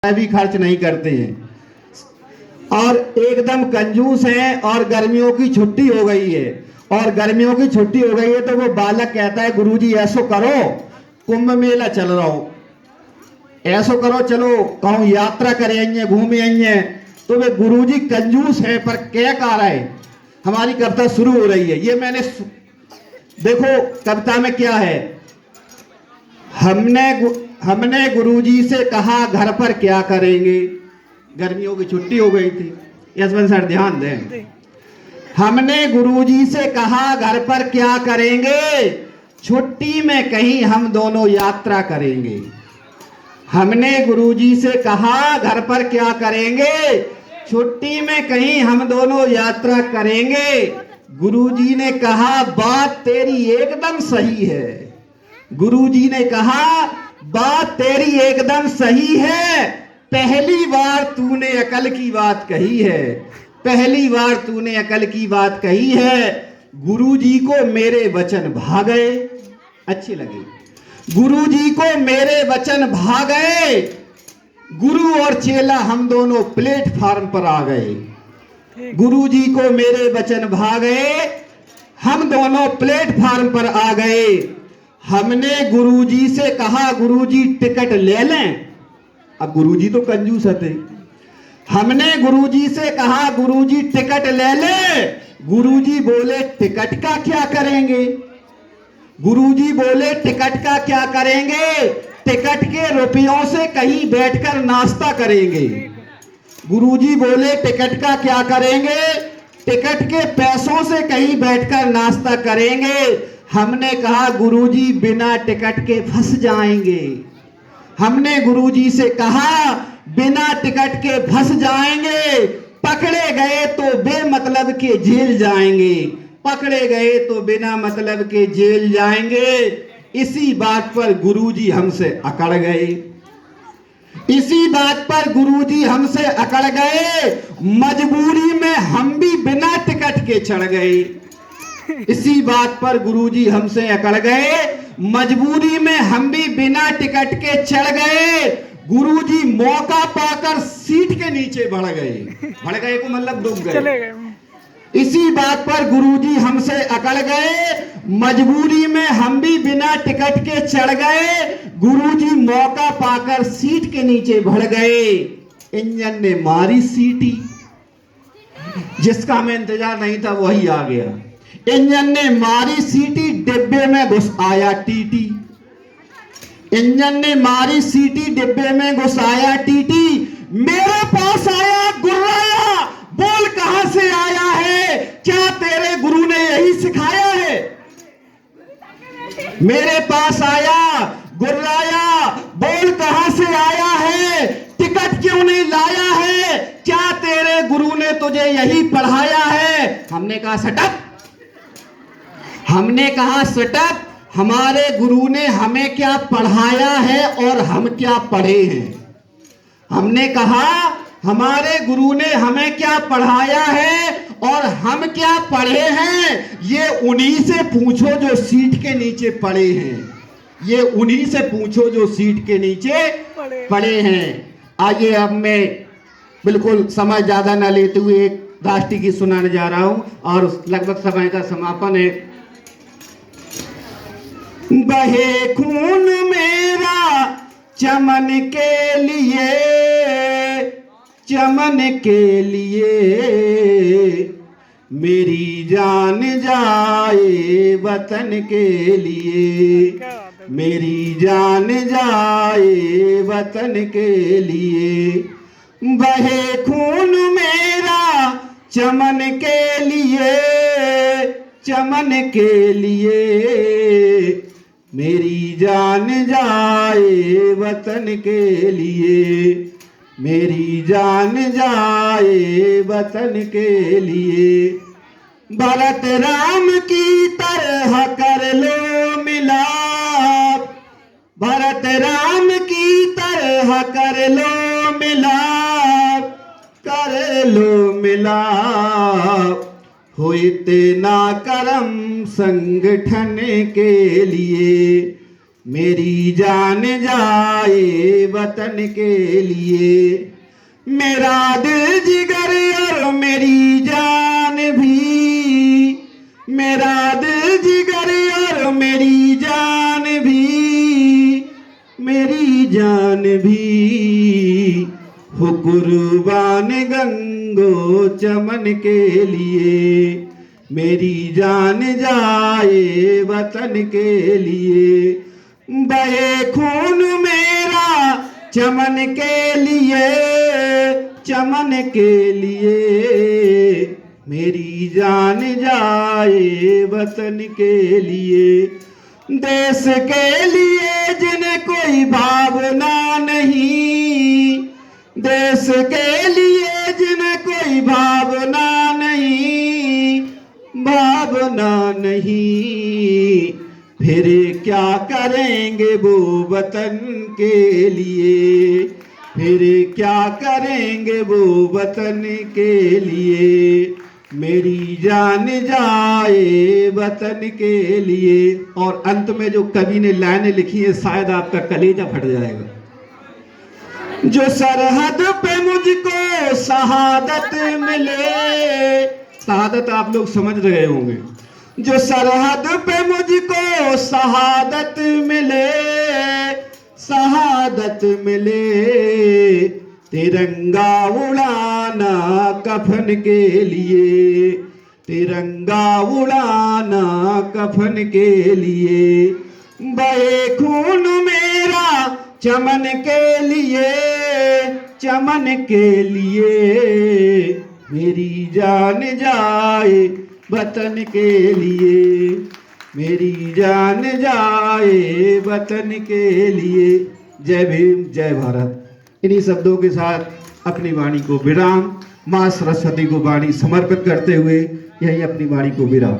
भी खर्च नहीं करते हैं और एकदम कंजूस हैं। और गर्मियों की छुट्टी हो गई है तो वो बालक कहता है गुरुजी ऐसो करो कुंभ मेला चल रहा हो, ऐसो करो चलो कहूं यात्रा करें आइए घूमे आइए। तो वे गुरुजी कंजूस है पर क्या कह रहा है। हमारी कविता शुरू हो रही है। ये मैंने देखो कविता में क्या है। हमने गुरुजी से कहा घर पर क्या करेंगे। गर्मियों की छुट्टी हो गई थी। यशवंत सर ध्यान दें। हमने गुरुजी से कहा घर पर क्या करेंगे, छुट्टी में कहीं हम दोनों यात्रा करेंगे। हमने गुरुजी से कहा घर पर क्या करेंगे, छुट्टी में कहीं हम दोनों यात्रा करेंगे। गुरुजी ने कहा बात तेरी एकदम सही है। गुरुजी ने कहा बात तेरी एकदम सही है। पहली बार तूने अकल की बात कही है। पहली बार तूने अकल की बात कही है। गुरुजी को मेरे वचन भा गए। अच्छी लगी। गुरुजी को मेरे वचन भा गए। गुरु और चेला हम दोनों प्लेटफार्म पर आ गए। गुरुजी को मेरे वचन भा गए, हम दोनों प्लेटफार्म पर आ गए। हमने गुरुजी से कहा गुरुजी टिकट ले लें। अब गुरुजी तो कंजूस थे। हमने गुरुजी से कहा गुरुजी टिकट ले ले। गुरुजी बोले टिकट का क्या करेंगे। गुरुजी बोले टिकट का क्या करेंगे, टिकट के रुपयों से कहीं बैठकर नाश्ता करेंगे। गुरुजी बोले टिकट का क्या करेंगे, टिकट के पैसों से कहीं बैठकर नाश्ता करेंगे। हमने कहा गुरुजी बिना टिकट के फंस जाएंगे। हमने गुरुजी से कहा बिना टिकट के फंस जाएंगे। पकड़े गए तो बेमतलब के जेल जाएंगे। पकड़े गए तो बिना मतलब के जेल जाएंगे। इसी बात पर गुरुजी हमसे अकड़ गए। इसी बात पर गुरुजी हमसे अकड़ गए। मजबूरी में हम भी बिना टिकट के चढ़ गए। इसी बात पर गुरुजी हमसे अकड़ गए। मजबूरी में हम भी बिना टिकट के चढ़ गए। गुरुजी मौका पाकर सीट के नीचे बढ़ गए को मतलब डूब गए। इसी बात पर गुरुजी हमसे अकड़ गए। मजबूरी में हम भी बिना टिकट के चढ़ गए। गुरुजी मौका पाकर सीट के नीचे बढ़ गए। इंजन ने मारी सीटी, जिसका हमें इंतजार नहीं था वही आ गया। इंजन ने मारी सीटी, डिब्बे में घुस आया टीटी। इंजन ने मारी सीटी, डिब्बे में घुस आया टीटी। मेरे पास आया गुर्राया, बोल कहां से आया है, क्या तेरे गुरु ने यही सिखाया है। मेरे पास आया गुर्राया, बोल कहां से आया है, टिकट क्यों नहीं लाया है, क्या तेरे गुरु ने तुझे यही पढ़ाया है। हमने कहा सटअप। हमने कहा सटअप, हमारे गुरु ने हमें क्या पढ़ाया है और हम क्या पढ़े हैं। हमने कहा हमारे गुरु ने हमें क्या पढ़ाया है और हम क्या पढ़े हैं। ये उन्हीं से पूछो जो सीट के नीचे पड़े हैं। ये उन्हीं से पूछो जो सीट के नीचे पड़े हैं। आइए अब मैं बिल्कुल समय ज्यादा न लेते हुए एक राष्ट्रीय गीत सुनाने जा रहा हूं और लगभग समय का समापन है। बहे खून मेरा चमन के लिए, चमन के लिए मेरी जान जाए वतन के लिए। मेरी जान जाए वतन के लिए। बहे खून मेरा चमन के लिए, चमन के लिए मेरी जान जाए वतन के लिए। मेरी जान जाए वतन के लिए। भरत राम की तरह कर लो मिलाप। भरत राम की तरह कर लो मिलाप। कर लो मिलाप। होते ना करम संगठन के लिए। मेरी जान जाए वतन के लिए। मेरा दिल जिगर और मेरी जान भी, मेरा दिल जिगर और मेरी जान भी, मेरी जान भी हो कुर्बान गंगो चमन के लिए। मेरी जान जाए वतन के लिए। बहे खून मेरा चमन के लिए, चमन के लिए। मेरी जान जाए वतन के लिए। देश के लिए जिन्हें कोई भावना नहीं, देश के लिए जिन्हें कोई भावना नहीं, भावना नहीं, फिर क्या करेंगे वो वतन के लिए। फिर क्या करेंगे वो वतन के लिए। मेरी जान जाए वतन के लिए। और अंत में जो कवि ने लाइनें लिखी है, शायद आपका कलेजा फट जाएगा। जो सरहद पे मुझको शहादत मिले, शहादत आप लोग समझ रहे होंगे। जो सरहद पे मुझको शहादत मिले, शहादत मिले, तिरंगा उड़ाना कफन के लिए, तिरंगा उड़ाना कफन के लिए। बहे खून मेरा चमन के लिए, चमन के लिए। मेरी जान जाए वतन के लिए, मेरी जान जाए वतन के लिए। जय भीम, जय भारत। इन्हीं शब्दों के साथ अपनी वाणी को विराम, माँ सरस्वती को वाणी समर्पित करते हुए यही अपनी वाणी को विराम।